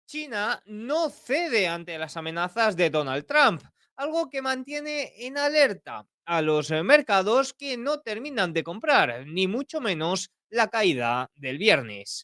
China no cede ante las amenazas de Donald Trump, algo que mantiene en alerta a los mercados que no terminan de comprar, ni mucho menos la caída del viernes.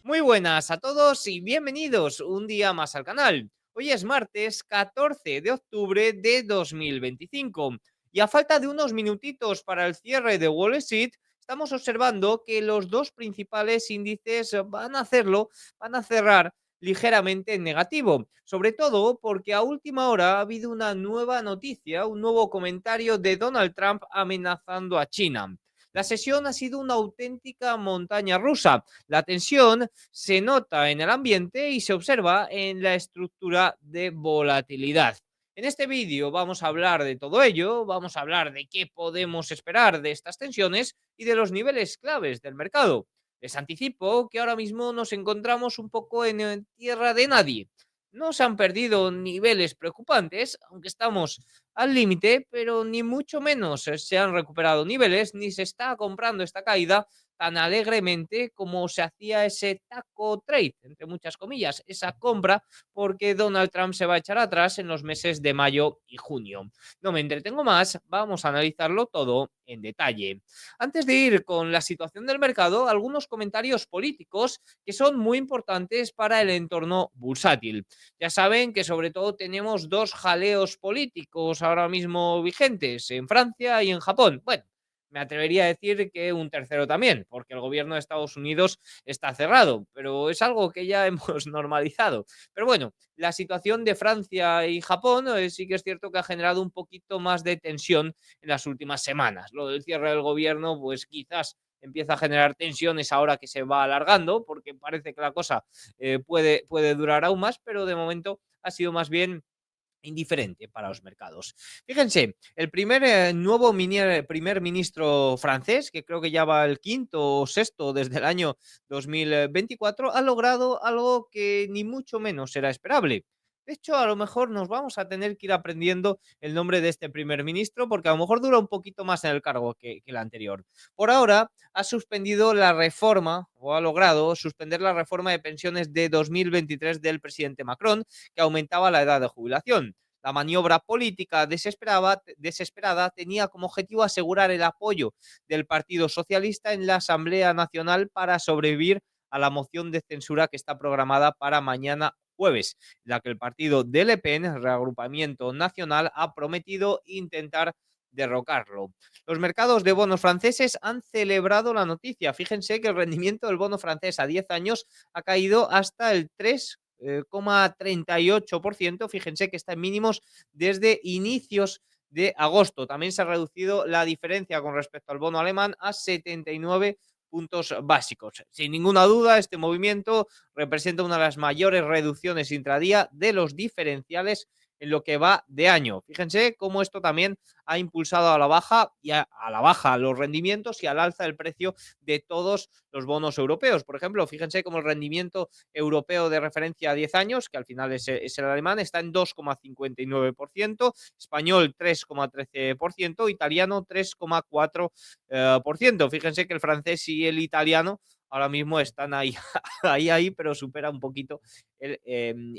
Muy buenas a todos y bienvenidos un día más al canal. Hoy es martes 14 de octubre de 2025 y a falta de unos minutitos para el cierre de Wall Street, estamos observando que los dos principales índices van a cerrar ligeramente en negativo, sobre todo porque a última hora ha habido una nueva noticia, un nuevo comentario de Donald Trump amenazando a China. La sesión ha sido una auténtica montaña rusa. La tensión se nota en el ambiente y se observa en la estructura de volatilidad. En este vídeo vamos a hablar de todo ello, vamos a hablar de qué podemos esperar de estas tensiones y de los niveles claves del mercado. Les anticipo que ahora mismo nos encontramos un poco en tierra de nadie. No se han perdido niveles preocupantes, aunque estamos al límite, pero ni mucho menos se han recuperado niveles, ni se está comprando esta caída tan alegremente como se hacía ese taco trade, entre muchas comillas, esa compra, porque Donald Trump se va a echar atrás en los meses de mayo y junio. No me entretengo más, vamos a analizarlo todo en detalle. Antes de ir con la situación del mercado, algunos comentarios políticos que son muy importantes para el entorno bursátil. Ya saben que sobre todo tenemos dos jaleos políticos ahora mismo vigentes en Francia y en Japón. Bueno, me atrevería a decir que un tercero también, porque el gobierno de Estados Unidos está cerrado, pero es algo que ya hemos normalizado. Pero bueno, la situación de Francia y Japón sí que es cierto que ha generado un poquito más de tensión en las últimas semanas. Lo del cierre del gobierno, pues quizás empieza a generar tensiones ahora que se va alargando, porque parece que la cosa puede durar aún más, pero de momento ha sido más bien indiferente para los mercados. Fíjense, el primer ministro francés, que creo que ya va el quinto o sexto desde el año 2024, ha logrado algo que ni mucho menos era esperable. De hecho, a lo mejor nos vamos a tener que ir aprendiendo el nombre de este primer ministro porque a lo mejor dura un poquito más en el cargo que el anterior. Por ahora, ha suspendido la reforma o ha logrado suspender la reforma de pensiones de 2023 del presidente Macron, que aumentaba la edad de jubilación. La maniobra política desesperada tenía como objetivo asegurar el apoyo del Partido Socialista en la Asamblea Nacional para sobrevivir a la moción de censura que está programada para mañana jueves, en la que el partido de Le Pen, el Reagrupamiento Nacional, ha prometido intentar derrocarlo. Los mercados de bonos franceses han celebrado la noticia. Fíjense que el rendimiento del bono francés a 10 años ha caído hasta el 3,38%. Fíjense que está en mínimos desde inicios de agosto. También se ha reducido la diferencia con respecto al bono alemán a 79 puntos básicos. Sin ninguna duda, este movimiento representa una de las mayores reducciones intradía de los diferenciales en lo que va de año. Fíjense cómo esto también ha impulsado a la baja y a la baja los rendimientos y al alza el precio de todos los bonos europeos. Por ejemplo, fíjense cómo el rendimiento europeo de referencia a 10 años, que al final es el alemán, está en 2,59%, español 3,13%, italiano 3,4%. Fíjense que el francés y el italiano ahora mismo están ahí, ahí, pero supera un poquito el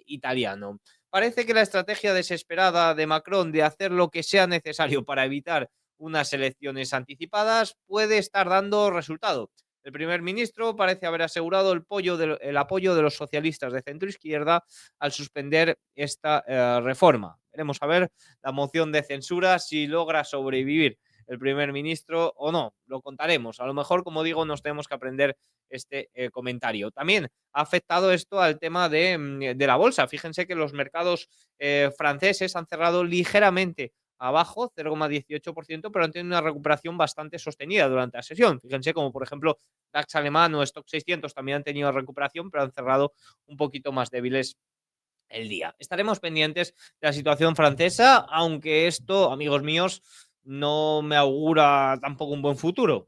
italiano. Parece que la estrategia desesperada de Macron de hacer lo que sea necesario para evitar unas elecciones anticipadas puede estar dando resultado. El primer ministro parece haber asegurado el apoyo de los socialistas de centro izquierda al suspender esta reforma. Veremos a ver la moción de censura si logra sobrevivir el primer ministro o no. Lo contaremos. A lo mejor, como digo, nos tenemos que aprender este comentario. También ha afectado esto al tema de la bolsa. Fíjense que los mercados franceses han cerrado ligeramente abajo, 0,18%, pero han tenido una recuperación bastante sostenida durante la sesión. Fíjense como, por ejemplo, DAX alemán o Stock 600 también han tenido recuperación, pero han cerrado un poquito más débiles el día. Estaremos pendientes de la situación francesa, aunque esto, amigos míos, no me augura tampoco un buen futuro.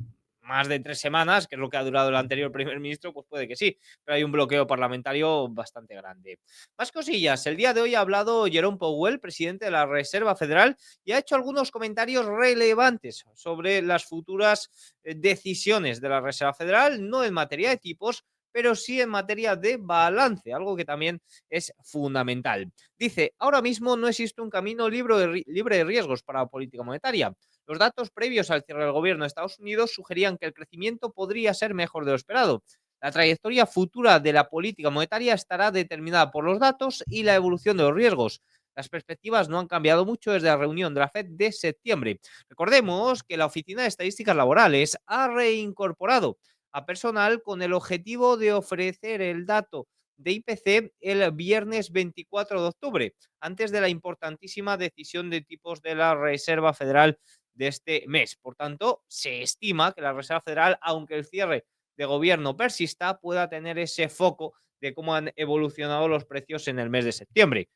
más de 3 semanas, que es lo que ha durado el anterior primer ministro, pues puede que sí, pero hay un bloqueo parlamentario bastante grande. Más cosillas. El día de hoy ha hablado Jerome Powell, presidente de la Reserva Federal, y ha hecho algunos comentarios relevantes sobre las futuras decisiones de la Reserva Federal, no en materia de tipos, pero sí en materia de balance, algo que también es fundamental. Dice, ahora mismo no existe un camino libre de riesgos para la política monetaria. Los datos previos al cierre del gobierno de Estados Unidos sugerían que el crecimiento podría ser mejor de lo esperado. La trayectoria futura de la política monetaria estará determinada por los datos y la evolución de los riesgos. Las perspectivas no han cambiado mucho desde la reunión de la Fed de septiembre. Recordemos que la Oficina de Estadísticas Laborales ha reincorporado a personal con el objetivo de ofrecer el dato de IPC el viernes 24 de octubre, antes de la importantísima decisión de tipos de la Reserva Federal de este mes. Por tanto, se estima que la Reserva Federal, aunque el cierre de gobierno persista, pueda tener ese foco de cómo han evolucionado los precios en el mes de septiembre.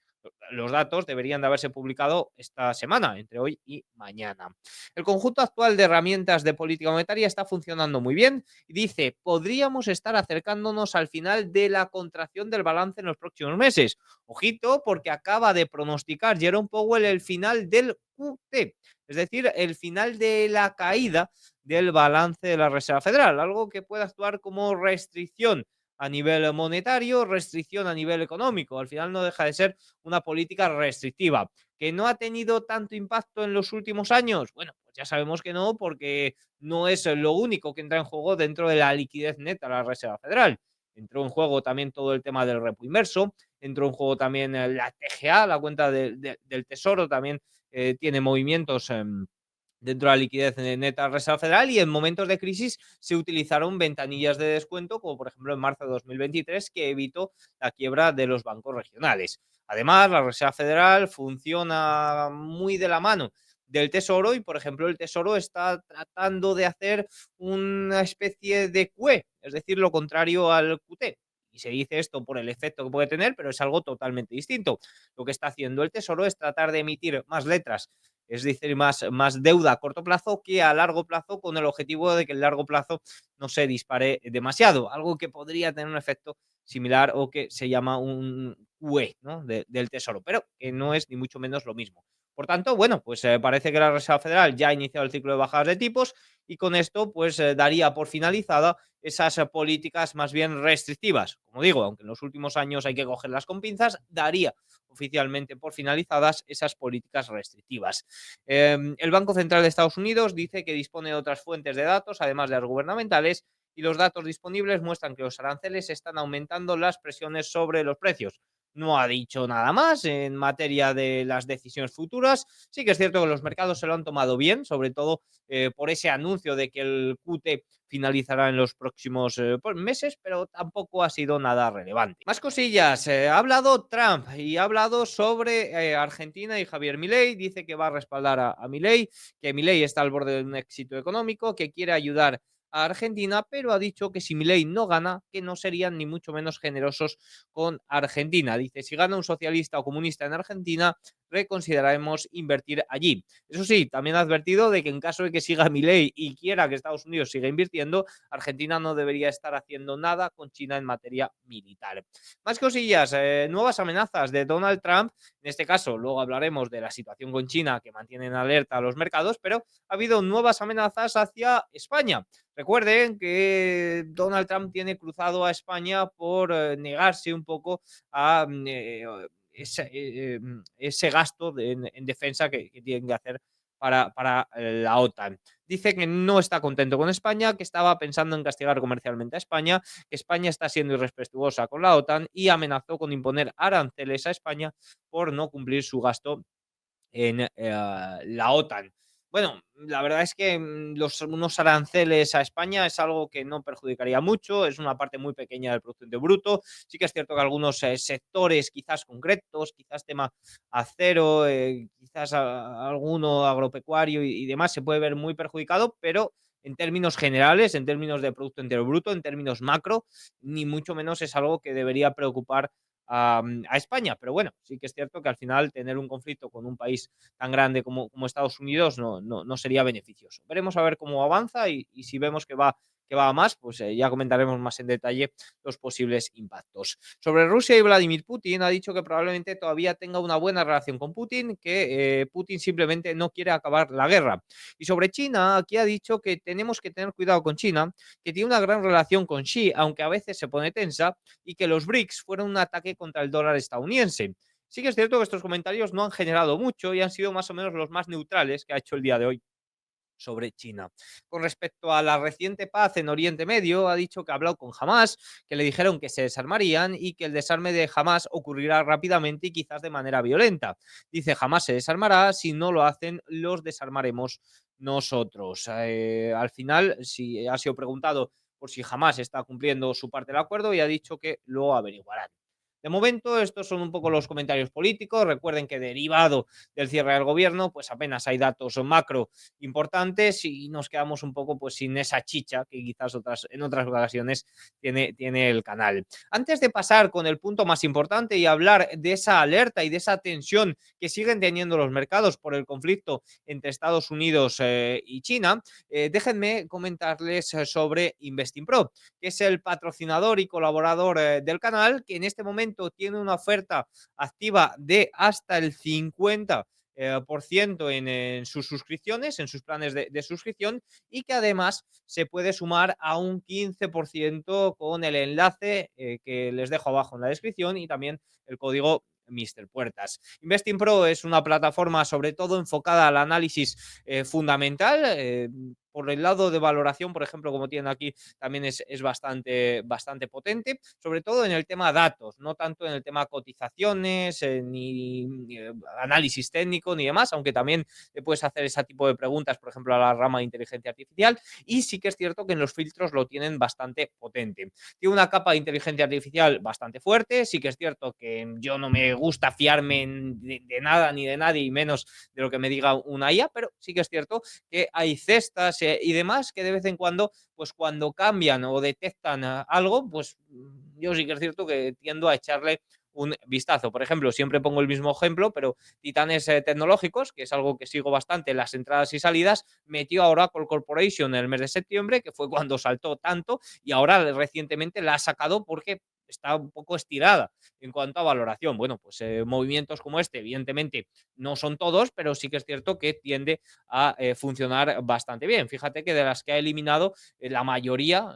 Los datos deberían de haberse publicado esta semana, entre hoy y mañana. El conjunto actual de herramientas de política monetaria está funcionando muy bien y dice, podríamos estar acercándonos al final de la contracción del balance en los próximos meses. Ojito, porque acaba de pronosticar Jerome Powell el final del QT, es decir, el final de la caída del balance de la Reserva Federal, algo que puede actuar como restricción a nivel monetario, restricción a nivel económico. Al final no deja de ser una política restrictiva. ¿Que no ha tenido tanto impacto en los últimos años? Bueno, pues ya sabemos que no, porque no es lo único que entra en juego dentro de la liquidez neta de la Reserva Federal. Entró en juego también todo el tema del repo inverso, entró en juego también la TGA, la cuenta del Tesoro, también tiene movimientos dentro de la liquidez neta de la Reserva Federal, y en momentos de crisis se utilizaron ventanillas de descuento, como por ejemplo en marzo de 2023, que evitó la quiebra de los bancos regionales. Además, la Reserva Federal funciona muy de la mano del Tesoro y, por ejemplo, el Tesoro está tratando de hacer una especie de QE, es decir, lo contrario al QT. Y se dice esto por el efecto que puede tener, pero es algo totalmente distinto. Lo que está haciendo el Tesoro es tratar de emitir más letras, es decir, más deuda a corto plazo que a largo plazo, con el objetivo de que el largo plazo no se dispare demasiado, algo que podría tener un efecto similar o que se llama un QE, ¿no? Del Tesoro, pero que no es ni mucho menos lo mismo. Por tanto, bueno, pues parece que la Reserva Federal ya ha iniciado el ciclo de bajadas de tipos y con esto pues daría por finalizada esas políticas más bien restrictivas. Como digo, aunque en los últimos años hay que cogerlas con pinzas, daría oficialmente por finalizadas esas políticas restrictivas. El Banco Central de Estados Unidos dice que dispone de otras fuentes de datos, además de las gubernamentales, y los datos disponibles muestran que los aranceles están aumentando las presiones sobre los precios. No ha dicho nada más en materia de las decisiones futuras. Sí que es cierto que los mercados se lo han tomado bien, sobre todo por ese anuncio de que el QT finalizará en los próximos meses, pero tampoco ha sido nada relevante. Más cosillas. Ha hablado Trump y ha hablado sobre Argentina y Javier Milei. Dice que va a respaldar a Milei, que Milei está al borde de un éxito económico, que quiere ayudar a Argentina, pero ha dicho que si Milei no gana, que no serían ni mucho menos generosos con Argentina. Dice, si gana un socialista o comunista en Argentina, reconsideraremos invertir allí. Eso sí, también ha advertido de que en caso de que siga Milei y quiera que Estados Unidos siga invirtiendo, Argentina no debería estar haciendo nada con China en materia militar. Más cosillas, nuevas amenazas de Donald Trump. En este caso, luego hablaremos de la situación con China, que mantiene en alerta a los mercados, pero ha habido nuevas amenazas hacia España. Recuerden que Donald Trump tiene cruzado a España por negarse un poco a ese gasto en defensa que tienen que hacer para la OTAN. Dice que no está contento con España, que estaba pensando en castigar comercialmente a España, que España está siendo irrespetuosa con la OTAN y amenazó con imponer aranceles a España por no cumplir su gasto en la OTAN. Bueno, la verdad es que unos aranceles a España es algo que no perjudicaría mucho, es una parte muy pequeña del Producto Interior Bruto. Sí que es cierto que algunos sectores quizás concretos, quizás tema acero, quizás alguno agropecuario y demás, se puede ver muy perjudicado, pero en términos generales, en términos de Producto Interior Bruto, en términos macro, ni mucho menos es algo que debería preocupar a España. Pero bueno, sí que es cierto que al final tener un conflicto con un país tan grande como Estados Unidos no sería beneficioso. Veremos a ver cómo avanza y si vemos que va a más, pues ya comentaremos más en detalle los posibles impactos. Sobre Rusia y Vladimir Putin, ha dicho que probablemente todavía tenga una buena relación con Putin, que Putin simplemente no quiere acabar la guerra. Y sobre China, aquí ha dicho que tenemos que tener cuidado con China, que tiene una gran relación con Xi, aunque a veces se pone tensa, y que los BRICS fueron un ataque contra el dólar estadounidense. Sí que es cierto que estos comentarios no han generado mucho y han sido más o menos los más neutrales que ha hecho el día de hoy sobre China. Con respecto a la reciente paz en Oriente Medio, ha dicho que ha hablado con Hamas, que le dijeron que se desarmarían y que el desarme de Hamas ocurrirá rápidamente y quizás de manera violenta. Dice, Hamas se desarmará, si no lo hacen, los desarmaremos nosotros. Al final, si ha sido preguntado por si Hamas está cumpliendo su parte del acuerdo y ha dicho que lo averiguarán. De momento, estos son un poco los comentarios políticos. Recuerden que derivado del cierre del gobierno, pues apenas hay datos macro importantes y nos quedamos un poco pues sin esa chicha que quizás en otras ocasiones tiene el canal. Antes de pasar con el punto más importante y hablar de esa alerta y de esa tensión que siguen teniendo los mercados por el conflicto entre Estados Unidos y China, déjenme comentarles sobre InvestingPro, que es el patrocinador y colaborador del canal, que en este momento tiene una oferta activa de hasta el 50 por ciento en sus suscripciones, en sus planes de suscripción, y que además se puede sumar a un 15% con el enlace que les dejo abajo en la descripción y también el código Mr. Puertas. Investing Pro es una plataforma sobre todo enfocada al análisis fundamental. Por el lado de valoración, por ejemplo, como tienen aquí, también es bastante potente, sobre todo en el tema datos, no tanto en el tema cotizaciones, ni análisis técnico, ni demás, aunque también puedes hacer ese tipo de preguntas, por ejemplo, a la rama de inteligencia artificial, y sí que es cierto que en los filtros lo tienen bastante potente. Tiene una capa de inteligencia artificial bastante fuerte, sí que es cierto que yo no me gusta fiarme de nada ni de nadie, y menos de lo que me diga una IA, pero sí que es cierto que hay cestas y demás que de vez en cuando, pues cuando cambian o detectan algo, pues yo sí que es cierto que tiendo a echarle un vistazo. Por ejemplo, siempre pongo el mismo ejemplo, pero Titanes Tecnológicos, que es algo que sigo bastante en las entradas y salidas, metió a Oracle Corporation en el mes de septiembre, que fue cuando saltó tanto, y ahora recientemente la ha sacado porque está un poco estirada en cuanto a valoración. Bueno, pues movimientos como este, evidentemente, no son todos, pero sí que es cierto que tiende a funcionar bastante bien. Fíjate que de las que ha eliminado, la mayoría,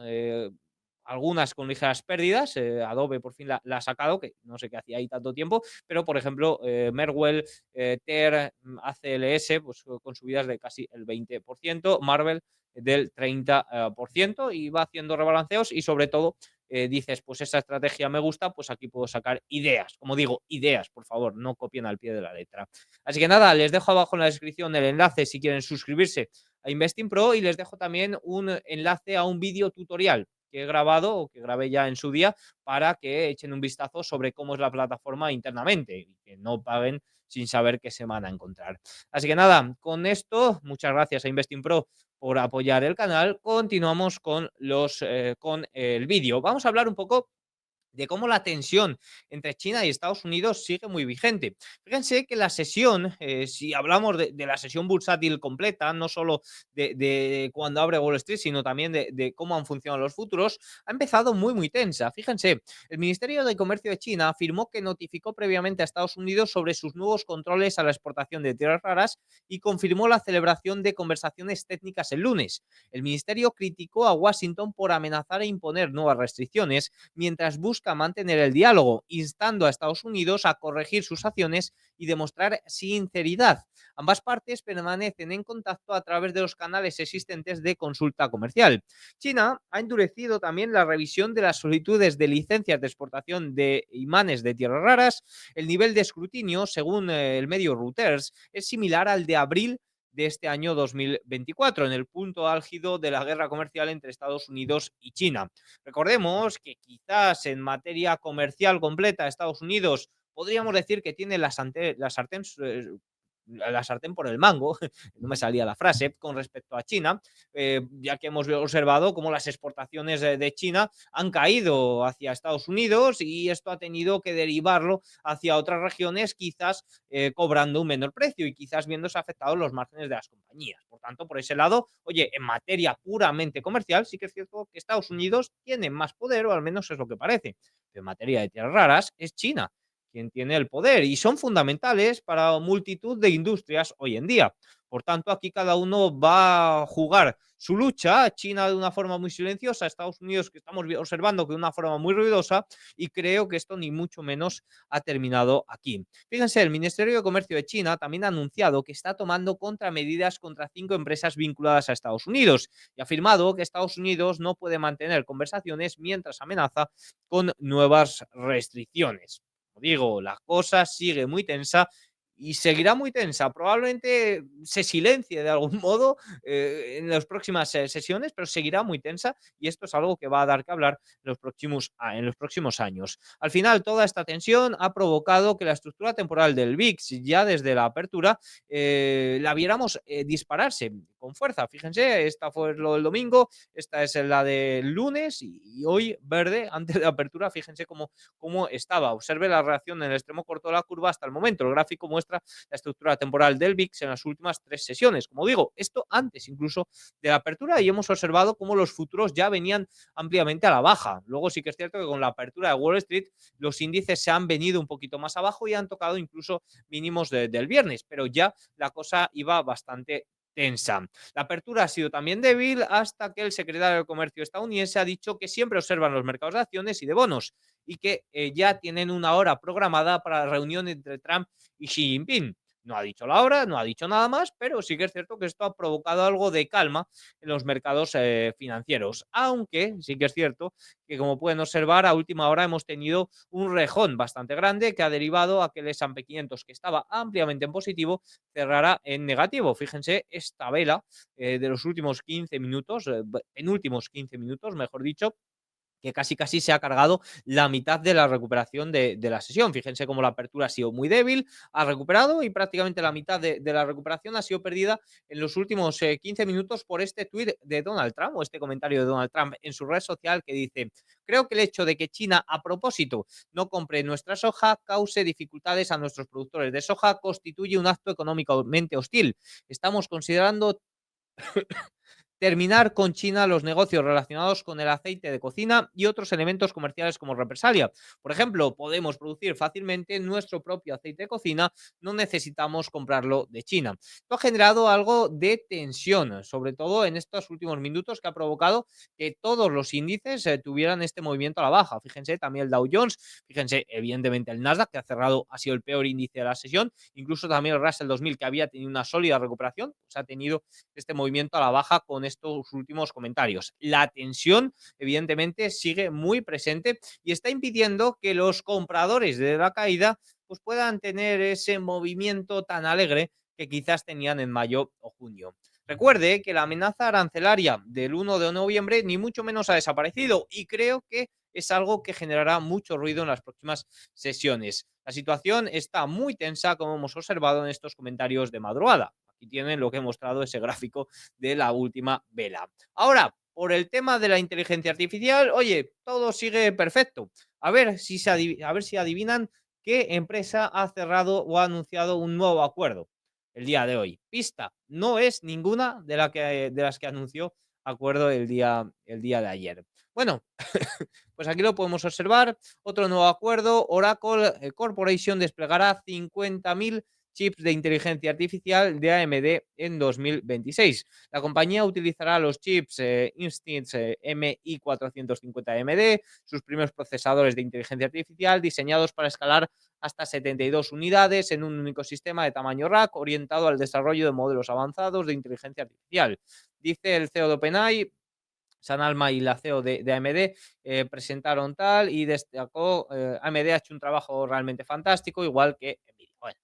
algunas con ligeras pérdidas, Adobe por fin la ha sacado, que no sé qué hacía ahí tanto tiempo, pero por ejemplo, Merwell, TER, ACLS, pues con subidas de casi el 20%, Marvel del 30%, y va haciendo rebalanceos y sobre todo dices, pues esa estrategia me gusta, pues aquí puedo sacar ideas. Como digo, ideas, por favor, no copien al pie de la letra. Así que nada, les dejo abajo en la descripción el enlace si quieren suscribirse a Investing Pro, y les dejo también un enlace a un vídeo tutorial que he grabado o que grabé ya en su día para que echen un vistazo sobre cómo es la plataforma internamente y que no paguen sin saber qué se van a encontrar. Así que nada, con esto, muchas gracias a Investing Pro por apoyar el canal. Continuamos con el vídeo. Vamos a hablar un poco de cómo la tensión entre China y Estados Unidos sigue muy vigente. Fíjense que la sesión, si hablamos de la sesión bursátil completa, no solo de cuando abre Wall Street, sino también de cómo han funcionado los futuros, ha empezado muy tensa. Fíjense, el Ministerio de Comercio de China afirmó que notificó previamente a Estados Unidos sobre sus nuevos controles a la exportación de tierras raras y confirmó la celebración de conversaciones técnicas el lunes. El ministerio criticó a Washington por amenazar e imponer nuevas restricciones mientras busca mantener el diálogo, instando a Estados Unidos a corregir sus acciones y demostrar sinceridad. Ambas partes permanecen en contacto a través de los canales existentes de consulta comercial. China ha endurecido también la revisión de las solicitudes de licencias de exportación de imanes de tierras raras. El nivel de escrutinio, según el medio Reuters, es similar al de abril de este año 2024, en el punto álgido de la guerra comercial entre Estados Unidos y China. Recordemos que quizás en materia comercial completa Estados Unidos podríamos decir que tiene la sartén la sartén por el mango, no me salía la frase, con respecto a China, ya que hemos observado cómo las exportaciones de China han caído hacia Estados Unidos y esto ha tenido que derivarlo hacia otras regiones, quizás cobrando un menor precio y quizás viéndose afectados los márgenes de las compañías. Por tanto, por ese lado, oye, en materia puramente comercial, sí que es cierto que Estados Unidos tiene más poder, o al menos es lo que parece. Pero en materia de tierras raras, es China quien tiene el poder y son fundamentales para multitud de industrias hoy en día. Por tanto, aquí cada uno va a jugar su lucha, China de una forma muy silenciosa, Estados Unidos que estamos observando que de una forma muy ruidosa, y creo que esto ni mucho menos ha terminado aquí. Fíjense, el Ministerio de Comercio de China también ha anunciado que está tomando contramedidas contra 5 empresas vinculadas a Estados Unidos y ha afirmado que Estados Unidos no puede mantener conversaciones mientras amenaza con nuevas restricciones. Como digo, la cosa sigue muy tensa y seguirá muy tensa. Probablemente se silencie de algún modo en las próximas sesiones, pero seguirá muy tensa y esto es algo que va a dar que hablar en los próximos años. Al final, toda esta tensión ha provocado que la estructura temporal del VIX, ya desde la apertura, la viéramos dispararse con fuerza. Fíjense, esta fue lo del domingo, esta es la del lunes y hoy verde, antes de la apertura, fíjense cómo estaba. Observe la reacción en el extremo corto de la curva hasta el momento. El gráfico muestra la estructura temporal del VIX en las últimas 3 sesiones. Como digo, esto antes incluso de la apertura y hemos observado cómo los futuros ya venían ampliamente a la baja. Luego sí que es cierto que con la apertura de Wall Street los índices se han venido un poquito más abajo y han tocado incluso mínimos del viernes, pero ya la cosa iba bastante tensa. La apertura ha sido también débil hasta que el secretario de Comercio estadounidense ha dicho que siempre observan los mercados de acciones y de bonos y que ya tienen una hora programada para la reunión entre Trump y Xi Jinping. No ha dicho la hora, no ha dicho nada más, pero sí que es cierto que esto ha provocado algo de calma en los mercados financieros. Aunque sí que es cierto que, como pueden observar, a última hora hemos tenido un rejón bastante grande que ha derivado a que el S&P 500, que estaba ampliamente en positivo, cerrara en negativo. Fíjense esta vela de los últimos 15 minutos, penúltimos 15 minutos, mejor dicho, que casi se ha cargado la mitad de la recuperación de la sesión. Fíjense cómo la apertura ha sido muy débil, ha recuperado y prácticamente la mitad de la recuperación ha sido perdida en los últimos 15 minutos por este tuit de Donald Trump o este comentario de Donald Trump en su red social que dice: creo que el hecho de que China a propósito no compre nuestra soja cause dificultades a nuestros productores de soja constituye un acto económicamente hostil. Estamos considerando terminar con China los negocios relacionados con el aceite de cocina y otros elementos comerciales como represalia. Por ejemplo, podemos producir fácilmente nuestro propio aceite de cocina, no necesitamos comprarlo de China. Esto ha generado algo de tensión, sobre todo en estos últimos minutos, que ha provocado que todos los índices tuvieran este movimiento a la baja. Fíjense también el Dow Jones, fíjense evidentemente el Nasdaq, que ha cerrado, ha sido el peor índice de la sesión, incluso también el Russell 2000, que había tenido una sólida recuperación, pues ha tenido este movimiento a la baja con estos últimos comentarios. La tensión, evidentemente, sigue muy presente y está impidiendo que los compradores de la caída pues puedan tener ese movimiento tan alegre que quizás tenían en mayo o junio. Recuerde que la amenaza arancelaria del 1 de noviembre ni mucho menos ha desaparecido y creo que es algo que generará mucho ruido en las próximas sesiones. La situación está muy tensa, como hemos observado en estos comentarios de madrugada. Aquí tienen lo que he mostrado, ese gráfico de la última vela. Ahora, por el tema de la inteligencia artificial, oye, todo sigue perfecto. A ver si adivinan qué empresa ha cerrado o ha anunciado un nuevo acuerdo el día de hoy. Pista, no es ninguna de las que anunció acuerdo el día de ayer. Bueno, pues aquí lo podemos observar. Otro nuevo acuerdo, Oracle Corporation desplegará 50.000 chips de inteligencia artificial de AMD en 2026. La compañía utilizará los chips Instinct MI450 AMD, sus primeros procesadores de inteligencia artificial diseñados para escalar hasta 72 unidades en un único sistema de tamaño rack orientado al desarrollo de modelos avanzados de inteligencia artificial. Dice el CEO de OpenAI, San Alma, y la CEO de AMD presentaron tal y destacó, AMD ha hecho un trabajo realmente fantástico, igual que Nvidia. Bueno,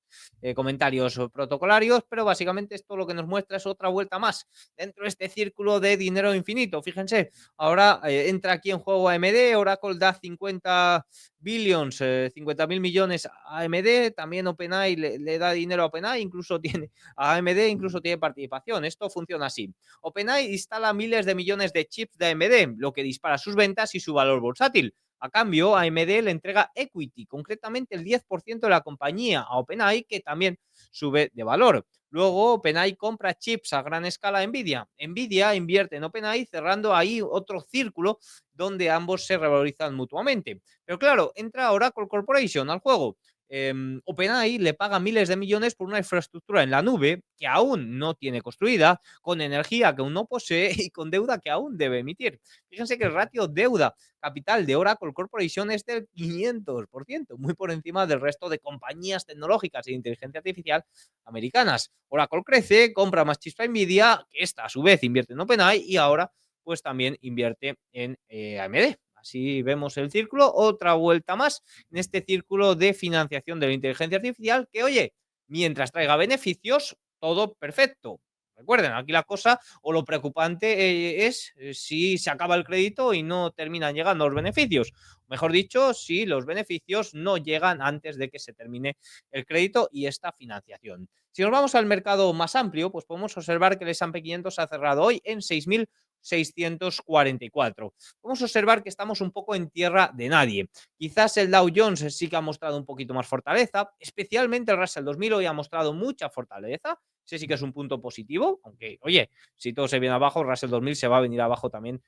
comentarios protocolarios, pero básicamente esto lo que nos muestra es otra vuelta más dentro de este círculo de dinero infinito. Fíjense, ahora entra aquí en juego AMD, Oracle da 50 billions, 50 mil millones a AMD, también OpenAI le da dinero a OpenAI, incluso tiene a AMD, incluso tiene participación. Esto funciona así. OpenAI instala miles de millones de chips de AMD, lo que dispara sus ventas y su valor bursátil. A cambio, AMD le entrega equity, concretamente el 10% de la compañía a OpenAI, que también sube de valor. Luego, OpenAI compra chips a gran escala a Nvidia. Nvidia invierte en OpenAI, cerrando ahí otro círculo donde ambos se revalorizan mutuamente. Pero claro, entra Oracle Corporation al juego. OpenAI le paga miles de millones por una infraestructura en la nube que aún no tiene construida, con energía que aún no posee y con deuda que aún debe emitir. Fíjense que el ratio deuda capital de Oracle Corporation es del 500%, muy por encima del resto de compañías tecnológicas e inteligencia artificial americanas. Oracle crece, compra más chips para Nvidia, que esta a su vez invierte en OpenAI y ahora pues también invierte en AMD. Así vemos el círculo, otra vuelta más en este círculo de financiación de la inteligencia artificial que, oye, mientras traiga beneficios, todo perfecto. Recuerden, aquí la cosa o lo preocupante es si se acaba el crédito y no terminan llegando los beneficios. Mejor dicho, si los beneficios no llegan antes de que se termine el crédito y esta financiación. Si nos vamos al mercado más amplio, pues podemos observar que el S&P 500 ha cerrado hoy en 6.644. Podemos observar que estamos un poco en tierra de nadie. Quizás el Dow Jones sí que ha mostrado un poquito más fortaleza, especialmente el Russell 2000 hoy ha mostrado mucha fortaleza. Ese sí que es un punto positivo, aunque, oye, si todo se viene abajo, Russell 2000 se va a venir abajo también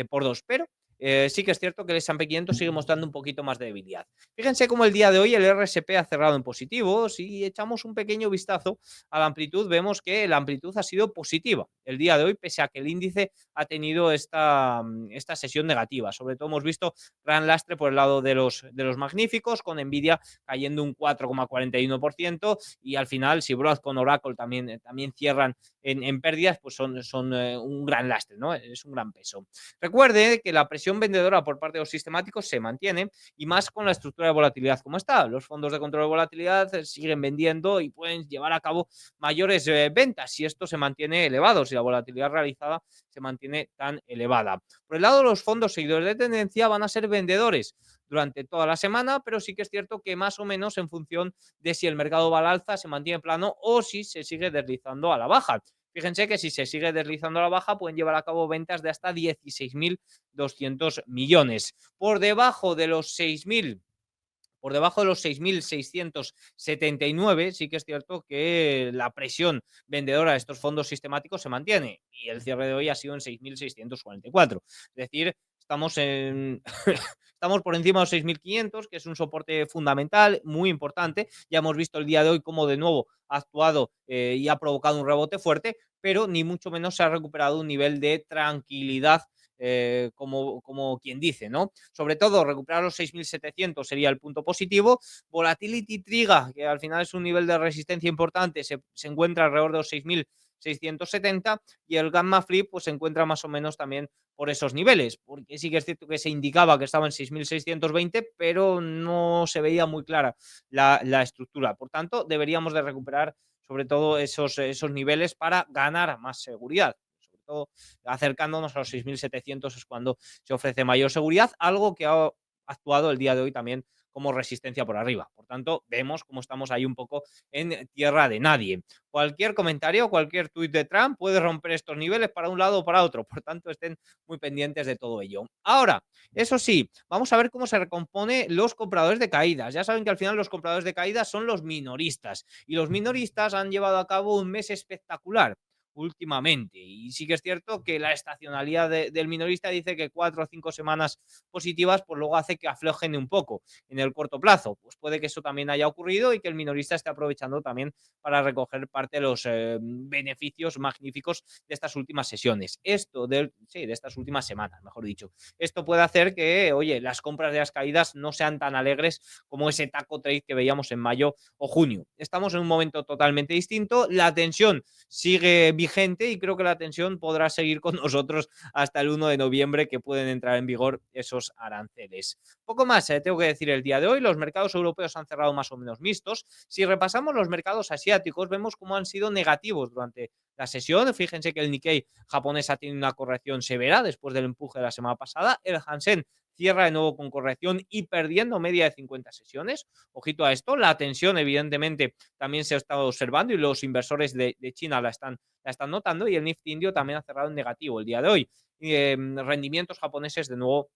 por dos. Pero sí que es cierto que el S&P 500 sigue mostrando un poquito más de debilidad. Fíjense cómo el día de hoy el RSP ha cerrado en positivo. Si echamos un pequeño vistazo a la amplitud, vemos que la amplitud ha sido positiva el día de hoy, pese a que el índice ha tenido esta sesión negativa. Sobre todo hemos visto gran lastre por el lado de los magníficos, con Nvidia cayendo un 4,41% y al final, si Broadcom, Oracle también cierran en pérdidas, pues son un gran lastre, ¿no? Es un gran peso. Recuerde que la presión vendedora por parte de los sistemáticos se mantiene y más con la estructura de volatilidad como está. Los fondos de control de volatilidad siguen vendiendo y pueden llevar a cabo mayores ventas si esto se mantiene elevado, si la volatilidad realizada se mantiene tan elevada. Por el lado de los fondos seguidores de tendencia van a ser vendedores durante toda la semana, pero sí que es cierto que más o menos en función de si el mercado va al alza, se mantiene plano o si se sigue deslizando a la baja. Fíjense que si se sigue deslizando a la baja pueden llevar a cabo ventas de hasta 16.200 millones. Por debajo de los 6.679, sí que es cierto que la presión vendedora de estos fondos sistemáticos se mantiene y el cierre de hoy ha sido en 6.644. Es decir, estamos por encima de los 6.500, que es un soporte fundamental, muy importante. Ya hemos visto el día de hoy cómo de nuevo ha actuado y ha provocado un rebote fuerte, pero ni mucho menos se ha recuperado un nivel de tranquilidad como quien dice, ¿no? Sobre todo, recuperar los 6.700 sería el punto positivo. Volatility Triga, que al final es un nivel de resistencia importante, se encuentra alrededor de los 6.670 y el Gamma Flip pues se encuentra más o menos también por esos niveles, porque sí que es cierto que se indicaba que estaba en 6.620, pero no se veía muy clara la estructura. Por tanto, deberíamos de recuperar sobre todo esos niveles para ganar más seguridad. Sobre todo acercándonos a los 6.700 es cuando se ofrece mayor seguridad, algo que ha actuado el día de hoy también como resistencia por arriba. Por tanto, vemos cómo estamos ahí un poco en tierra de nadie. Cualquier comentario, cualquier tuit de Trump puede romper estos niveles para un lado o para otro. Por tanto, estén muy pendientes de todo ello. Ahora, eso sí, vamos a ver cómo se recompone los compradores de caídas. Ya saben que al final los compradores de caídas son los minoristas y los minoristas han llevado a cabo un mes espectacular últimamente. Y sí que es cierto que la estacionalidad del minorista dice que 4 o 5 semanas positivas, pues luego hace que aflojen un poco en el corto plazo. Pues puede que eso también haya ocurrido y que el minorista esté aprovechando también para recoger parte de los beneficios magníficos de estas últimas sesiones. De estas últimas semanas, mejor dicho. Esto puede hacer que, oye, las compras de las caídas no sean tan alegres como ese taco trade que veíamos en mayo o junio. Estamos en un momento totalmente distinto. La tensión sigue vigente y creo que la tensión podrá seguir con nosotros hasta el 1 de noviembre, que pueden entrar en vigor esos aranceles. Poco más tengo que decir el día de hoy. Los mercados europeos han cerrado más o menos mixtos. Si repasamos los mercados asiáticos, vemos cómo han sido negativos durante la sesión. Fíjense que el Nikkei japonés ha tenido una corrección severa después del empuje de la semana pasada. El Hansen cierra de nuevo con corrección y perdiendo media de 50 sesiones. Ojito a esto, la tensión evidentemente también se ha estado observando y los inversores de China la están notando, y el Nifty indio también ha cerrado en negativo el día de hoy. Rendimientos japoneses de nuevo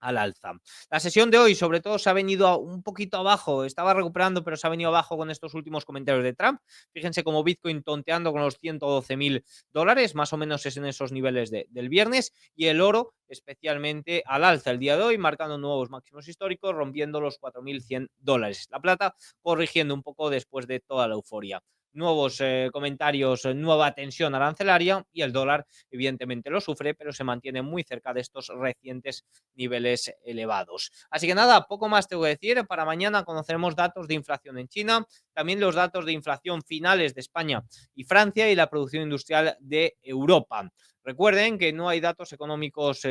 al alza. La sesión de hoy, sobre todo, se ha venido un poquito abajo, estaba recuperando, pero se ha venido abajo con estos últimos comentarios de Trump. Fíjense como Bitcoin tonteando con los $112.000, más o menos es en esos niveles del viernes, y el oro especialmente al alza el día de hoy, marcando nuevos máximos históricos, rompiendo los $4.100. La plata corrigiendo un poco después de toda la euforia. Nuevos comentarios, nueva tensión arancelaria, y el dólar evidentemente lo sufre, pero se mantiene muy cerca de estos recientes niveles elevados. Así que nada, poco más tengo que decir. Para mañana conoceremos datos de inflación en China, también los datos de inflación finales de España y Francia, y la producción industrial de Europa. Recuerden que no hay datos económicos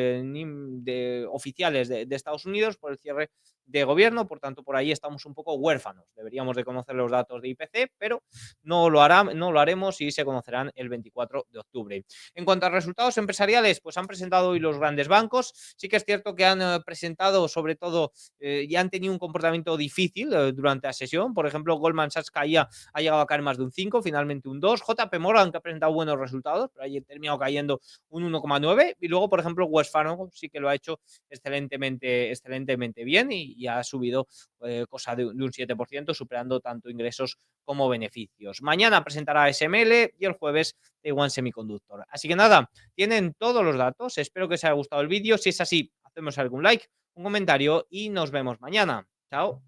oficiales de Estados Unidos por el cierre de gobierno, por tanto por ahí estamos un poco huérfanos. Deberíamos de conocer los datos de IPC, pero no lo haremos y se conocerán el 24 de octubre. En cuanto a resultados empresariales, pues han presentado hoy los grandes bancos. Sí que es cierto que han presentado, sobre todo, y han tenido un comportamiento difícil durante la sesión. Por ejemplo, Goldman Sachs ha llegado a caer más de un 5, finalmente un 2. JP Morgan, que ha presentado buenos resultados, pero ayer ha terminado cayendo un 1,9. Y luego, por ejemplo, Wells Fargo sí que lo ha hecho excelentemente bien y ha subido cosa de un 7%, superando tanto ingresos como beneficios. Mañana presentará SML y el jueves Taiwan Semiconductor. Así que nada, tienen todos los datos. Espero que os haya gustado el vídeo. Si es así, hacemos algún like, un comentario y nos vemos mañana. Chao.